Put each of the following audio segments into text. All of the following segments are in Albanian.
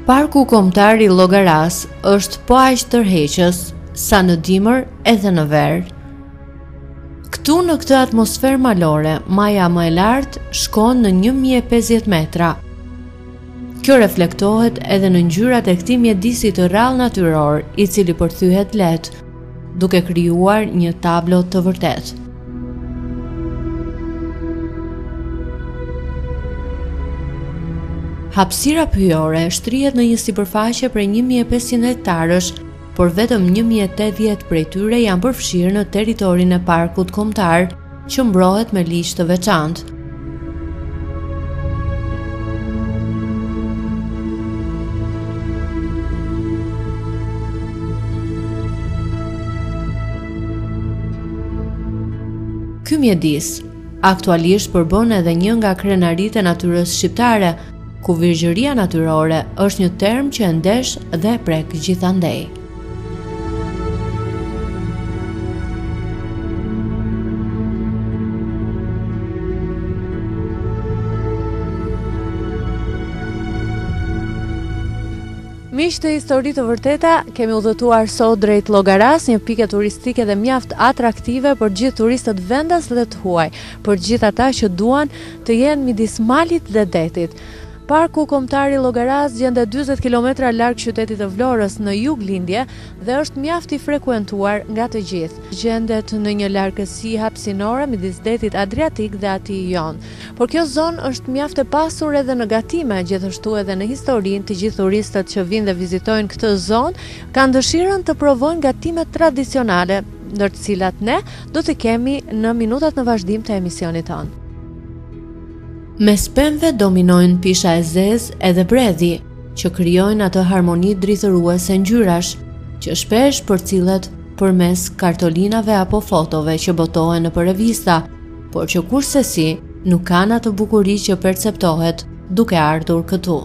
Parku kombëtar i Llogaras është po aq tërheqës sa në dimër edhe në ver. Këtu në këtë atmosferë malore, maja më e lartë shkon në 1050 metra. Kjo reflektohet edhe në ngjyrat e këtij mjedisi të rrallë natyror, i cili përthyhet lehtë, duke krijuar një tablo të vërtetë. Hapësira pyjore shtrihet në një sipërfaqe prej 1500 hektarësh, por vetëm 1080 prej tyre janë përfshirë në territorin e parkut kombëtar, që mbrohet me liqë të veçantë. Ky mjedis aktualisht përbën edhe një nga krenaritë e natyrës shqiptare, ku virgjëria natyrore është një term që e ndesh dhe prek gjithandej. Miq të Histori të Vërteta, kemi udhëtuar sot drejt Llogaras, një pikë turistike dhe mjaft atraktive për gjithë turistët vendas dhe të huaj, për gjithë ata që duan të jenë midis malit dhe detit. Parku kombëtar i Llogaras gjendet 40 km larg qytetit të Vlorës në juglindje dhe është mjaft i frekuentuar nga të gjithë. Gjendet në një largësi hapësinore midis detit Adriatik dhe atij Jon. Por kjo zonë është mjaft e pasur edhe në gatime, gjithashtu edhe në historinë. Të gjithë turistët që vinë dhe vizitojnë këtë zonë kanë dëshirën të provojnë gatimet tradicionale, ndër të cilat ne do të kemi në minutat në vazhdim të emisionit tonë. Mes pemëve dominojnë pisha e zezë edhe bredhi, që krijojnë atë harmoni drithëruese ngjyrash, që shpesh përcillet përmes kartolinave apo fotove që botohen nëpër revista, por që kurrësi nuk kanë atë bukuri që perceptohet duke ardhur këtu.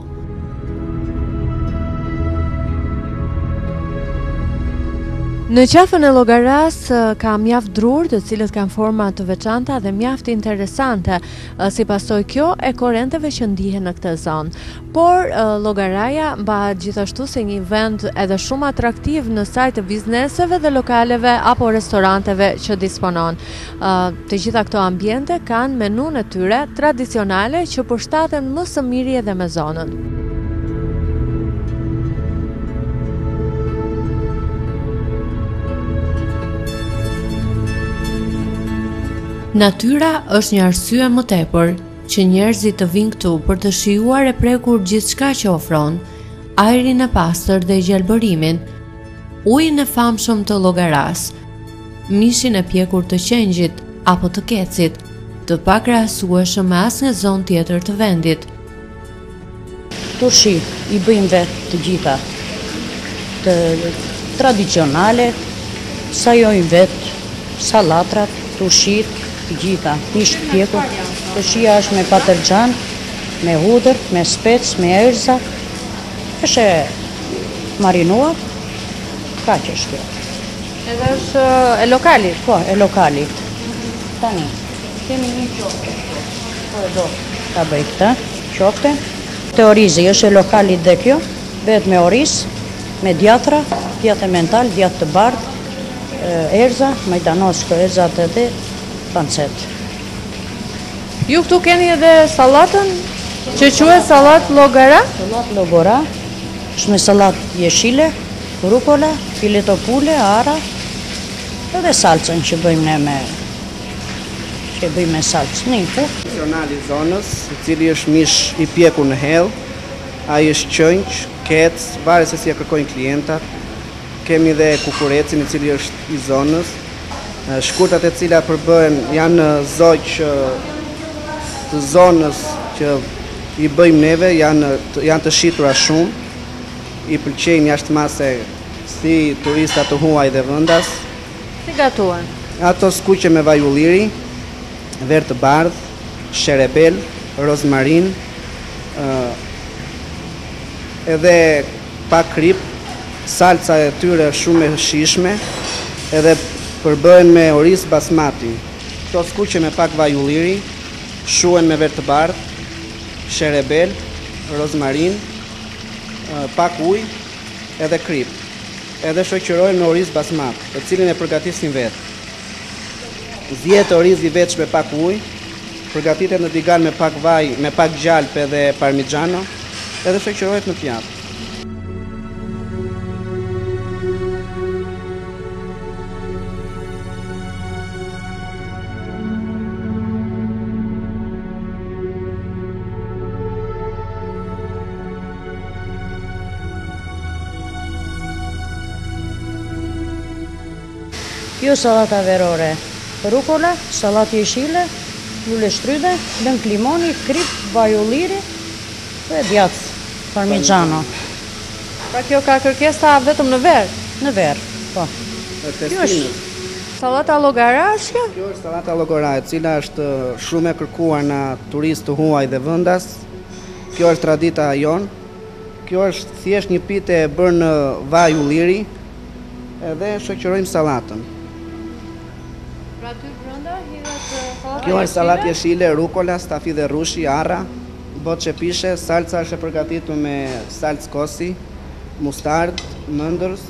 Në qafën e Llogaras ka mjaft drur, të cilët kanë forma të veçanta dhe mjaft interesante, si pasojë kjo e korrenteve që ndihen në këtë zonë. Por Llogaraja mbahet gjithashtu si një vend edhe shumë atraktiv në saj të bizneseve dhe lokaleve apo restoranteve që disponon. Të gjitha këto ambiente kanë menun e tyre tradicionale që përshtaten më së miri edhe me zonën. Natyra është një arsye më tepër që njerëzit të vinë këtu për të shijuar e prekur gjithçka që ofron, ajrin e pastër dhe gjelbërimin, ujin e famshëm të Llogaras, mishin e pjekur të qengjit apo të kecit, të pakrahasueshëm me asnjë zonë tjetër të vendit. Turshi i bëjmë vetë të gjitha, të tradicionale, sajojmë vetë, sallatrat, turshit, të gjitha, mish të pjekur. Turshia është me patërxhan, me hudër, me spec, me erza, është marinuar, kaq është kjo. Edhe është e lokalit? Po, e lokalit. Tani, kemi një qofte, po e do ta bëj këtë, qofte. Teorizi është e lokalit dhe kjo, vetë me oriz, me djatra, djatë mental, djatë të bardh, erza, majtanoshko, erzat edhe pancet. Ju këtu keni edhe sallatën që quhet sallat Llogara? Sallat Llogara, është me sallat jeshile, rukola, fileto pule, ara, edhe salcën që bëjmë ne me salcë. Tradicional i zonës, i cili është mish i pjekur në hell, ai është qënq, kec, varet se si e kërkojnë klientat. Kemi dhe kukurecin i cili është i zonës. Shkurtat e cila përbëhen janë zoq të zonës që i bëjmë neve, janë të shitura shumë, i pëlqejnë jashtëmase si turistat të huaj dhe vendas. Si gatuan? Ato skuqe me vaj ulliri, ver të bardh, sherebel, rozmarin, edhe pak krip, salca e tyre shumë e shishme, edhe përbëhen me oriz basmati. Këto skuqe me pak vaj ulliri, shuen me ver të bardh, sherebel, rozmarin, pak ujë edhe krip. Edhe shoqërojmë në oriz basmat, të cilin e përgatisim vetë. Zjetë oriz i vetsh me pak ujë, përgatitet në tigan me pak vaj, me pak gjalp edhe parmigiano, edhe shoqërohet në pjatë. Kjo salata verore, rukola, salatë jeshile, lule shtrydhe, lëng limoni, krip, vaj ulliri dhe djath parmigiano. Pra kjo ka kërkesa vetëm në verë? Në verë, po. Kjo është salata llogarash kjo? Kjo është salata llogara, e cila është shumë e kërkuar nga turistë huaj dhe vendas. Kjo është tradita jon. Kjo është thjesht një pite e bërë në vaj ulliri, edhe shoqërojmë sallatën. Pra ty brenda hidhet salata. Kjo është salatë jeshile, rukola, stafi dhe rushi, arra, boçe pishe, salca është e përgatitur me salcë kosi, mustard, mëndërs,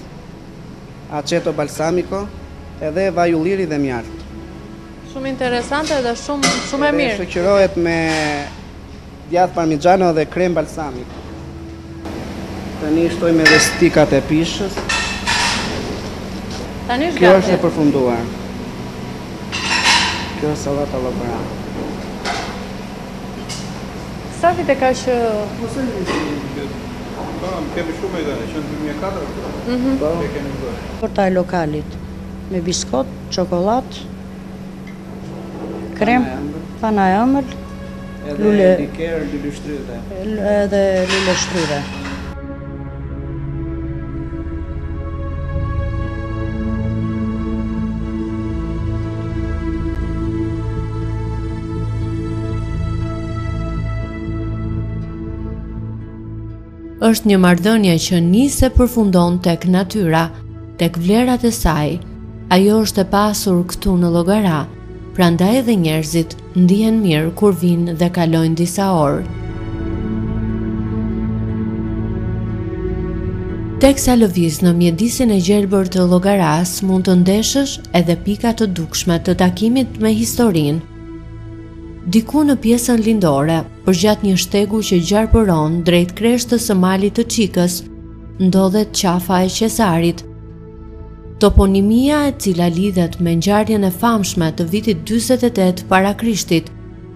aceto balsamico, edhe vaj ulliri dhe mjalt. Shumë interesante dhe shumë e mirë. Shoqërohet me djath parmigiano dhe krem balsamico. Tani shtojmë edhe stikat e pishës. Tani është Kjo gati. është e përfunduar. Kjo është salata llogara. Sa vite ka që... Kemi shumë idene, që në 2004 e kemi bërë. Torta e lokalit, me biskot, çokolat, krem, pana e ëmbël, Edhe lule- liker, lule shtrydhe. edhe lule shtrydhe. Është një marrëdhënie që nis e përfundon tek natyra, tek vlerat e saj. Ajo është e pasur këtu në llogara, prandaj edhe njerëzit ndihen mirë kur vinë dhe kalojnë disa orë. Teksa lëviz në mjedisin e gjelbër të llogaras, mund të ndeshësh edhe pika të dukshme të takimit me historinë. Diku në pjesën lindore, përgjatë një shtegu që gjarpëron drejt krishtës së malit të Çikës, ndodhet qafa e Qesarit. Toponimia e cila lidhet me ngjarjen e famshme të vitit 48 para Krishtit,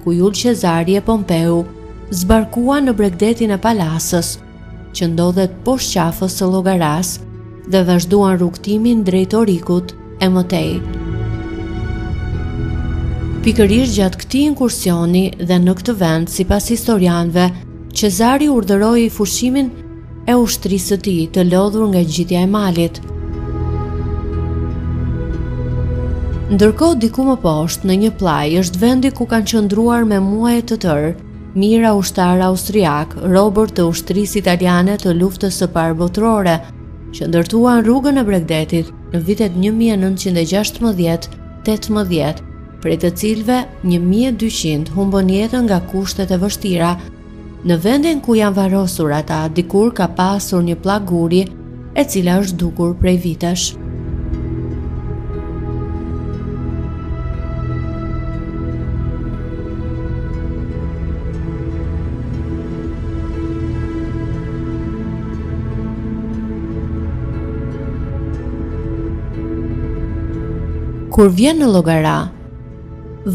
ku Jul Qezari e Pompeu zbarkua në bregdetin e palasës, që ndodhet poshtë qafës së llogaras dhe vazhduan rrugtimin drejt Orikut e mëtej. Pikërisht gjatë këtij inkursioni dhe në këtë vend, sipas historianëve, Qezari urdhëroi fushimin e ushtrisë së tij të lodhur nga gjitja e malit. Ndërkohë diku më poshtë, në një plaj, është vendi ku kanë qëndruar me muaje të tërë mijëra ushtar austriak, robër të ushtrisë italiane të luftës së parë botërore, që ndërtuan rrugën e Bregdetit në vitet 1916-18, prej të cilëve 1200 humbën jetën nga kushtet e vështira. Në vendin ku janë varrosur ata, dikur ka pasur një pllaguri e cila është dukur prej vitesh. Kur vjen në llogara,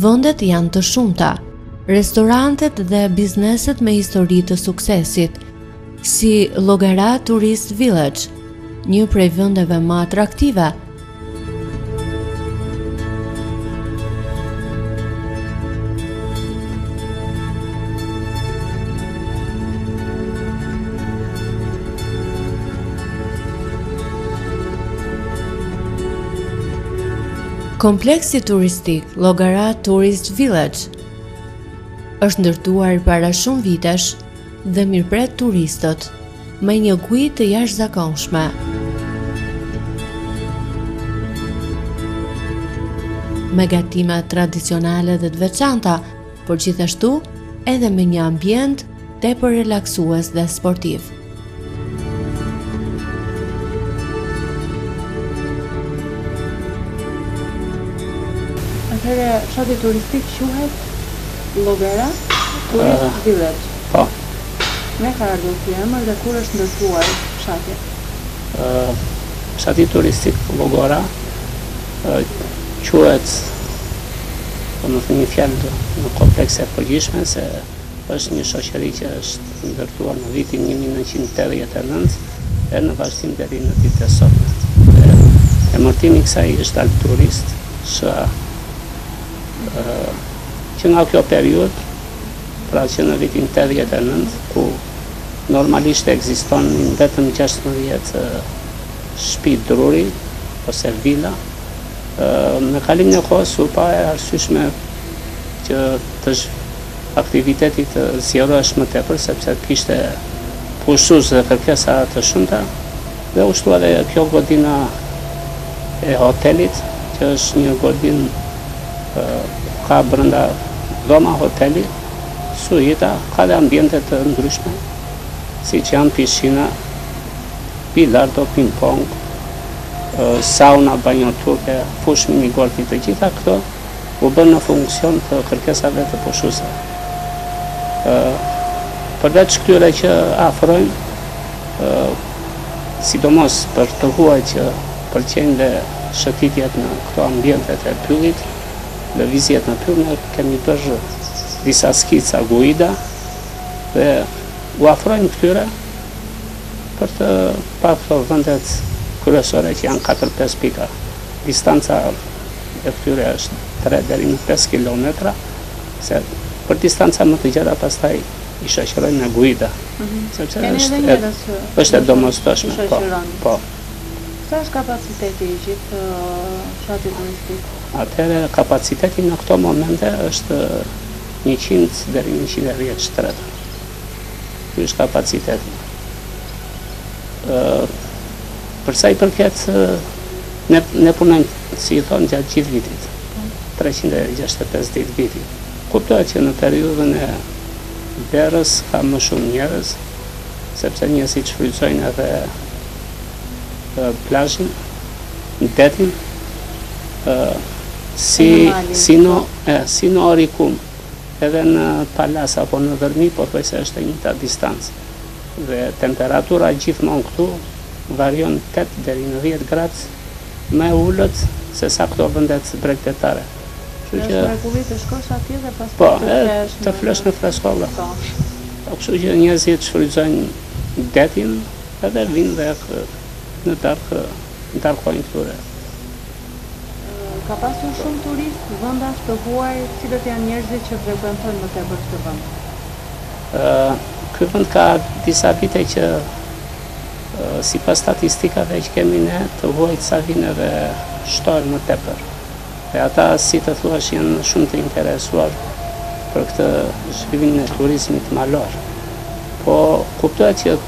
vendet janë të shumta, restorantet dhe bizneset me histori të suksesit, si Llogara Tourist Village, një prej vendeve më atraktive. Kompleksi turistik Llogara Tourist Village është ndërtuar para shumë vitesh dhe mirëpret turistët me një guid të jashtëzakonshme. Me gatime tradicionale dhe të veçanta, por gjithashtu edhe me një ambient tepër relaksues dhe sportiv. Atëherë fshati turistik quhet Llogara Tourist Village. Po. Me ka ardhur ky emër dhe kur është ndërtuar fshati? Fshati turistik Llogara quhet, domethënë një fjalë në komplekse e përgjithshme se është një shoqëri që është ndërtuar në vitin 1989 e në vazhdim deri në ditën e sotme. Emërtimi i kësaj është Alp Turist, që nga kjo periudhë, pra që në vitin 89, ku normalisht ekzistonin vetëm 16 shtëpi druri ose vila, me kalimin e kohës u pa e arsyeshme që aktiviteti të zgjerohesh më tepër sepse kishte pushues dhe kërkesa të shumta dhe u shtua edhe kjo godina e hotelit, që është një godinë ka brenda dhoma hoteli, suita, ka dhe ambiente të ndryshme, siç janë piscina, bilardo, ping-pong, sauna, banjo turke, fush minigolfi, të gjitha këto u bën në funksion të kërkesave të pushuesve. Përveç këtyre që afrojnë, sidomos për të huaj që pëlqejnë dhe shëtitjet në këto ambientet e pyllit, lëvizjet në pyll, ne kemi bërë disa skica guida dhe u afrojnë këtyre për të parë këto vendet kryesore që janë 4-5 pika. Distanca e këtyre është 3 deri në 5 kilometra, se për distanca më të gjata pastaj i shoqërojnë me guida. Sepse është e domosdoshme. Po. Sa është kapaciteti i gjithë fshatit turistik? Atëherë kapaciteti në këto momente është 100 deri 110 shtreta. Ky është kapaciteti. Përsa i përket, ne punojmë, si i thonë, gjatë gjithë vitit, 365 ditë viti. Kuptohet që në periudhën e verës ka më shumë njerëz, sepse njerëzit shfrytëzojnë edhe plazhin, detin, si në Orikum, edhe në Palas apo në Vërmi, pothuajse është e njëjta distancë. Dhe temperatura gjithmonë këtu varion 8 deri në 10 gradë më ullët se sa këto vendet bregdetare. Është mrekulli të shkosh atje dhe pastaj po, të flesh në freskolla. Kështu që njerëzit shfrytëzojnë detin edhe vinë dhe në darkojnë këture. Ka pasur shumë turist vendas të huaj, cilët janë njerëzit që frekuentojnë më tepër këtë vend? Ky vend ka disa vite që sipas statistikave që kemi ne, të huajt sa vinë edhe shtojnë më tepër. Dhe ata, si të thuash, janë shumë të interesuar për këtë zhvillimin e turizmit malor. Po kuptohet që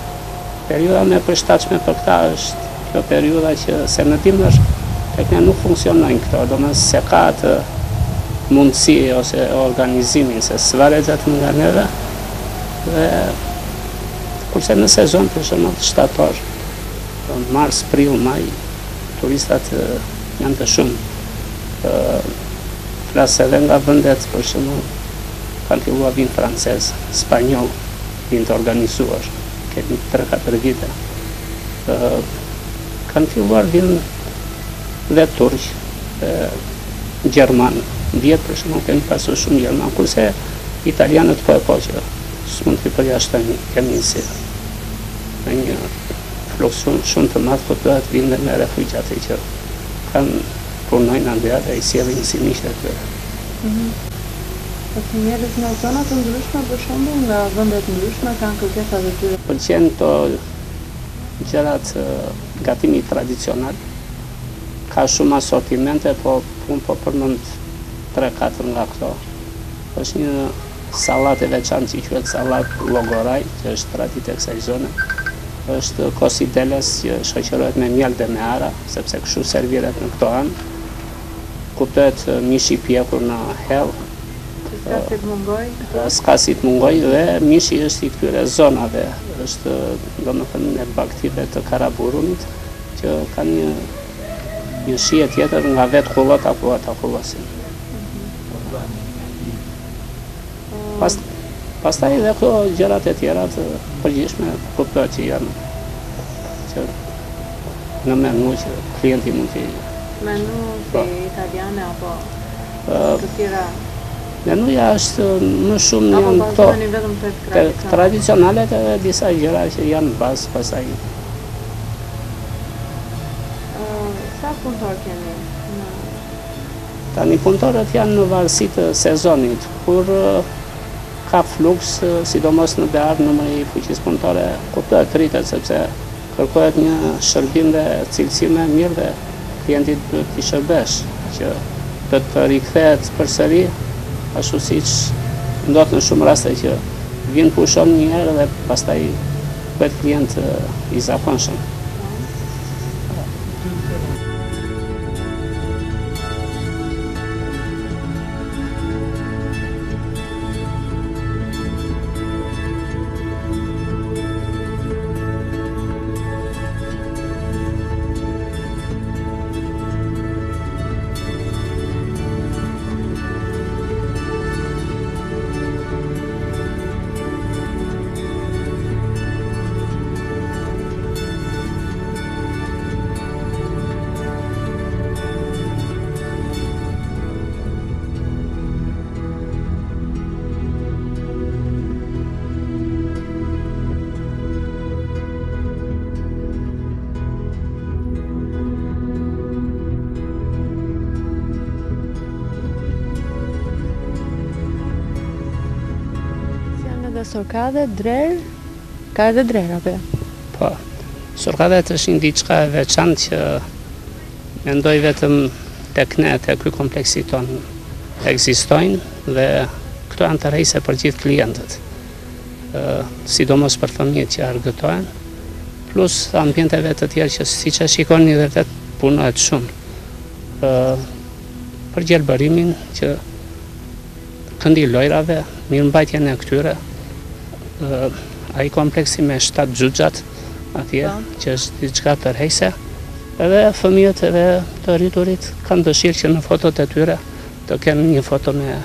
periudha më e përshtatshme për këta është kjo periudha që se në dimër tek ne nuk funksionojnë këto, domethënë se ka atë mundësi ose organizimin se s'varet vetëm nga neve. Dhe kurse në sezon për shembull shtator, mars, prill, maj, turistat janë të shumë. Flas edhe nga vendet për shembull kanë filluar vinë francez, spanjoll, vinë të organizuar, kemi 3-4 vite. Kanë filluar vinë dhe turq, gjerman. Vjetë për shembull kemi pasur shumë gjerman, kurse italianët po që s'mund t'i përjashtojnë, kemi si në një fluks shumë të madh, po duhet vinë me refugjate që kanë punojnë andja dhe i sjellin si miqtë e tyre. Po si njerëz në zona të ndryshme, për shembull, nga vende të ndryshme kanë kërkesa të tyre. Pëlqen to gjërat gatimi tradicional. Ka shumë asortimente, po unë po përmend 3-4 nga këto. Është një sallat e veçantë që quhet sallat Llogoraj, që është traditë e kësaj zone. Është kosideles që shoqërohet me mjell dhe me ara, sepse kështu serviret në këto anë. Kuptohet mishi i pjekur në hell. S'ka si të mungoj dhe mishi është i këtyre zonave, është domethënë me baktive të Karaburunit që kanë një shije tjetër nga vetë kullot apo ata kullosin. Pastaj edhe këto gjërat e tjera të përgjithshme kuptoj që janë që në menu që klienti mund të Menu si italiane apo të tjera? Menuja është më shumë Apo janë bazoheni vetëm tek tradicionalet edhe disa gjëra që janë bazë pastaj. Sa punëtor keni? Tani punëtorët janë në varësi të sezonit, kur ka fluks, sidomos në bear numri i fuqisë punëtore kuptohet rritet sepse kërkohet një shërbim dhe cilësi më mirë dhe klientit duhet t'i shërbesh që të rikthehet përsëri ashtu siç ndodh në shumë raste që vjen pushon një herë dhe pastaj bëhet klient i zakonshëm. Sorkadhe, drer, ka edhe drer apo? Po, sorkadhet është një diçka e veçantë që mendoj vetëm tek ne, tek ky kompleksi ton ekzistojnë dhe këto janë të rejse për gjithë klientët. Sidomos për fëmijët që argëtohen, plus ambienteve të tjerë që siç e shikoni dhe vetë punohet shumë. Për gjelbërimin që këndi lojrave, mirëmbajtjen e këtyre, ai kompleksi me 7 xhuxhat atje, që është diçka tërheqëse, edhe fëmijët edhe të rriturit kanë dëshirë që në fotot e tyre të kenë një foto me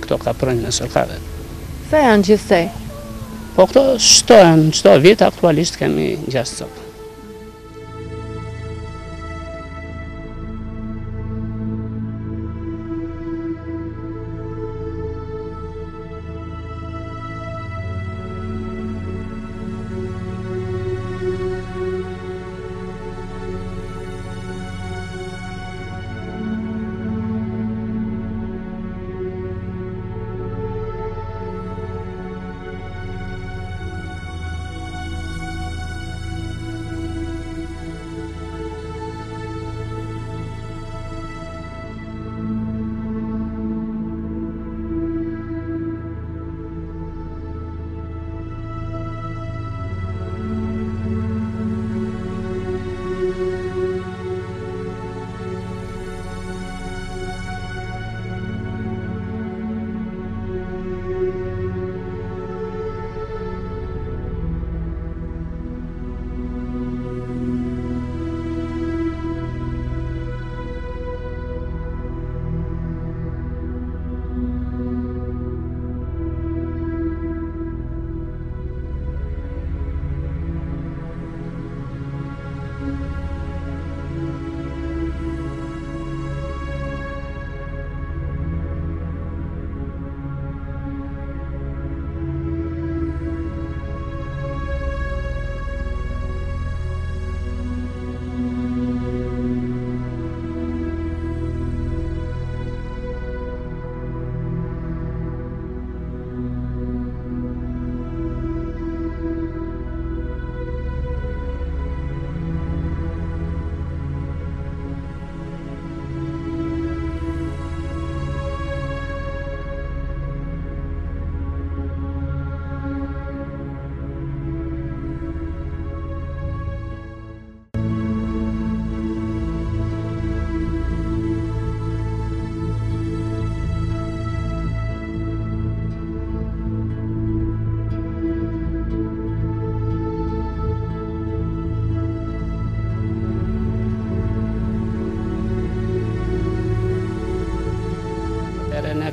këto kapronjë në sorkadhe. Sa janë gjithsej? Po këto shtohen çdo vit, aktualisht kemi 6 copë.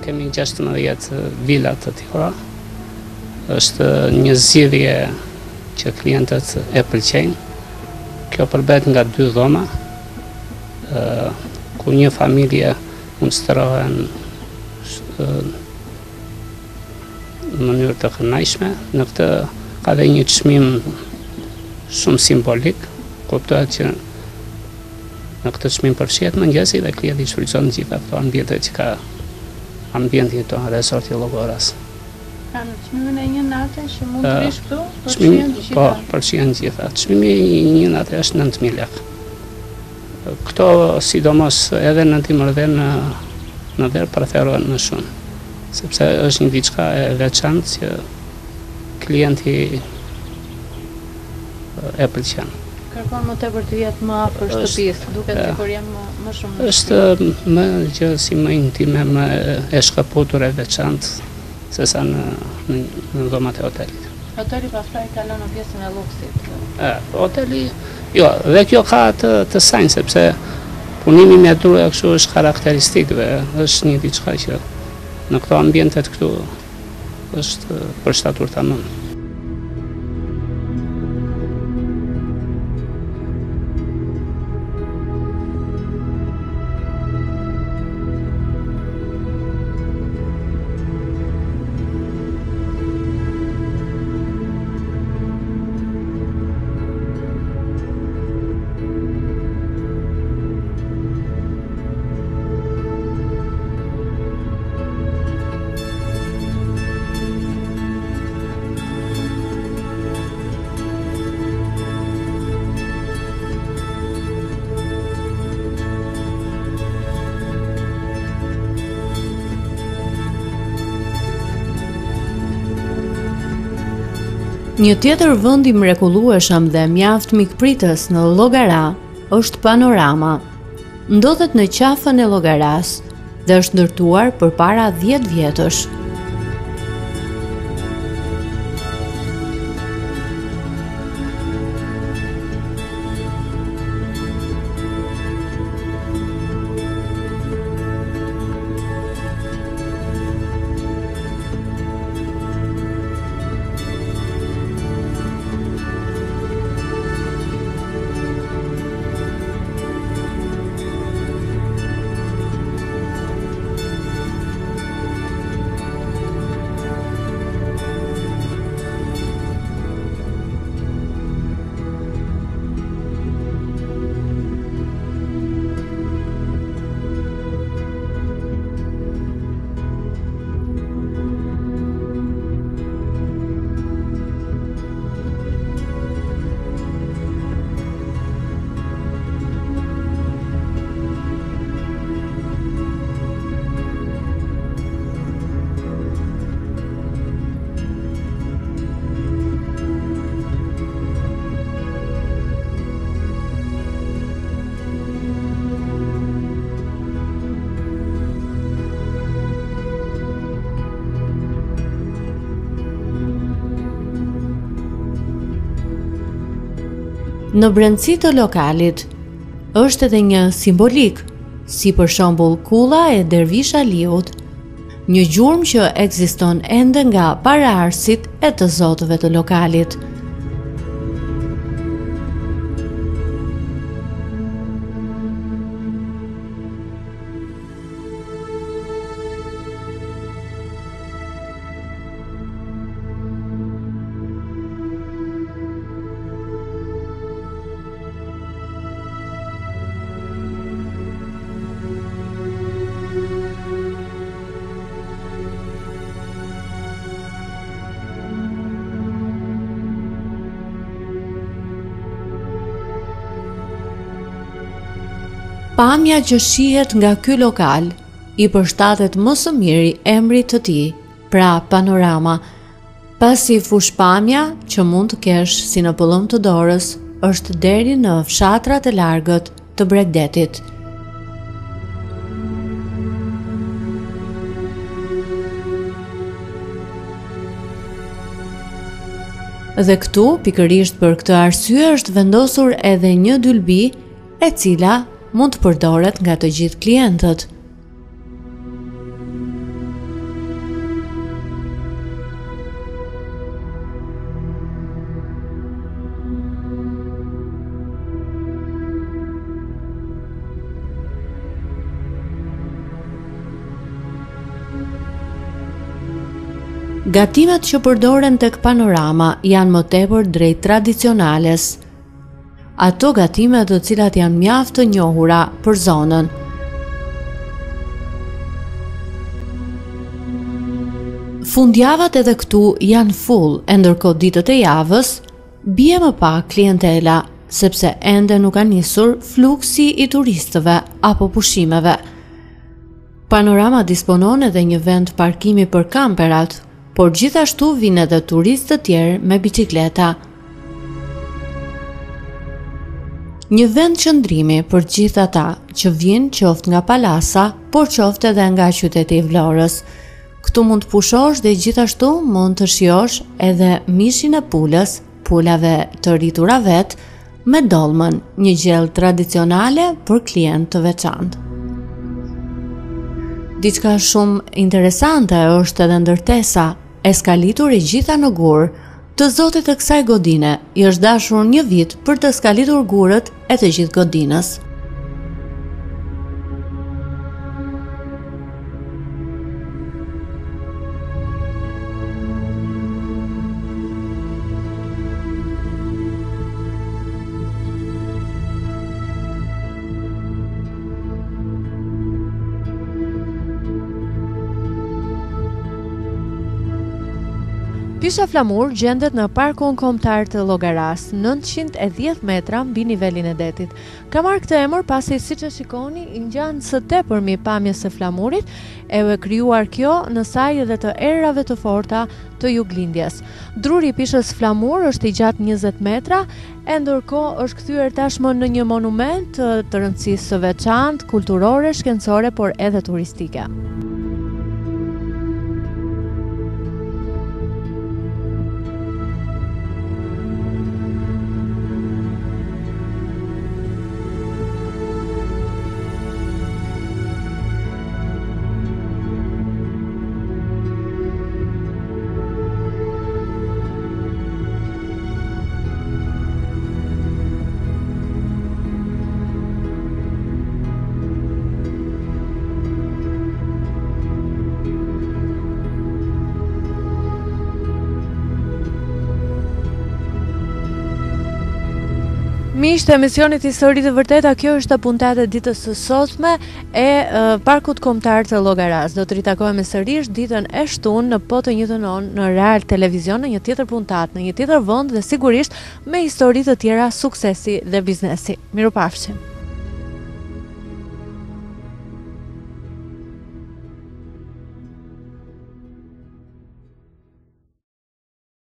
kemi 16 vila të tjera. Është një zgjidhje që klientët e pëlqejnë. Kjo përbet nga 2 dhoma, ku një familje mund të shtërrohen në mënyrë të kënaqshme. Në këtë ka dhe një çmim shumë simbolik. Kuptohet që në këtë çmim përfshihet mëngjesi dhe klienti shfrytëzon gjitha këto ambiente që ka ambienti tonë resorti Llogaras. Në çmimin e një nate që mund të vish këtu, përfshihen gjitha? Po, përfshihen gjitha. Çmimi i një nate është 9.000 lekë. Këto sidomos edhe në dimër dhe në verë preferohen më shumë, sepse është një diçka e veçantë që klienti e pëlqen. Kërkon më tepër të jetë më afër shtëpisë, duket sikur jam më shumë. Është më gjë si më intime, më e shkëputur e veçantë sesa në dhomat e hotelit. Hoteli pastaj ka lënë pjesën e luksit. Hoteli, jo, dhe kjo ka të sajnë, sepse punimi me druje kështu është karakteristik dhe është një diçka që në këto ambientet këtu është përshtatur tamam. Një tjetër vend i mrekullueshëm dhe mjaft mikpritës në Llogara është Panorama. Ndodhet në qafën e Llogaras dhe është ndërtuar përpara 10 vjetësh. Në brendësi të lokalit është edhe një simbolik, si për shembull kulla e Dervish Aliut, një gjurmë që ekziston ende nga paraardhësit e të zotëve të lokalit. Pamja që shihet nga ky lokal i përshtatet më së miri emrit të tij, pra Panorama, pasi fushpamja që mund të kesh si në pëllëm të dorës është deri në fshatrat e largët të Bregdetit. Dhe këtu, pikërisht për këtë arsye, është vendosur edhe një dylbi e cila mund të përdoret nga të gjithë klientët. Gatimet që përdoren tek Panorama janë më tepër drejt tradicionales. Ato gatime të cilat janë mjaft të njohura për zonën. Fundjavat edhe këtu janë full, e ndërkohë ditët e javës bie më pak klientela, sepse ende nuk ka nisur fluksi i turistëve apo pushimeve. Panorama disponon edhe një vend parkimi për kamperat, por gjithashtu vinë edhe turistë të tjerë me bicikleta. Një vend qëndrimi për gjithë ata që vinë qoftë nga Palasa, por qoftë edhe nga qyteti i Vlorës. Këtu mund të pushosh dhe gjithashtu mund të shijosh edhe mishin e pulës, pulave të rritura vet, me dolmën, një gjellë tradicionale për klient të veçantë. Diçka shumë interesante është edhe ndërtesa, e skalitur e gjitha në gur, të zotit të kësaj godine, i është dashur një vit për të skalitur gurët e të gjithë godinës. Pisha Flamur gjendet në parkun kombëtar të Llogaras, 910 metra mbi nivelin e detit. Ka marrë këtë emër pasi, siç e shikoni, i ngjan së tepërmi pamjes së flamurit, e u krijuar kjo në saj edhe të erave të forta të juglindjes. Druri i pishës Flamur është i gjatë 20 metra, e ndërkohë është kthyer tashmë në një monument të rëndësisë së veçantë, kulturore, shkencore, por edhe turistike. Miqtë e emisionit Histori të Vërteta, kjo është puntata e ditës së sotme e Parkut Kombëtar të Llogaras. Do të ritakohemi sërish ditën e shtunë në po të njëjtën orë në Real Televizion, në një tjetër puntatë, në një tjetër vend dhe sigurisht me histori të tjera suksesi dhe biznesi. Mirupafshim.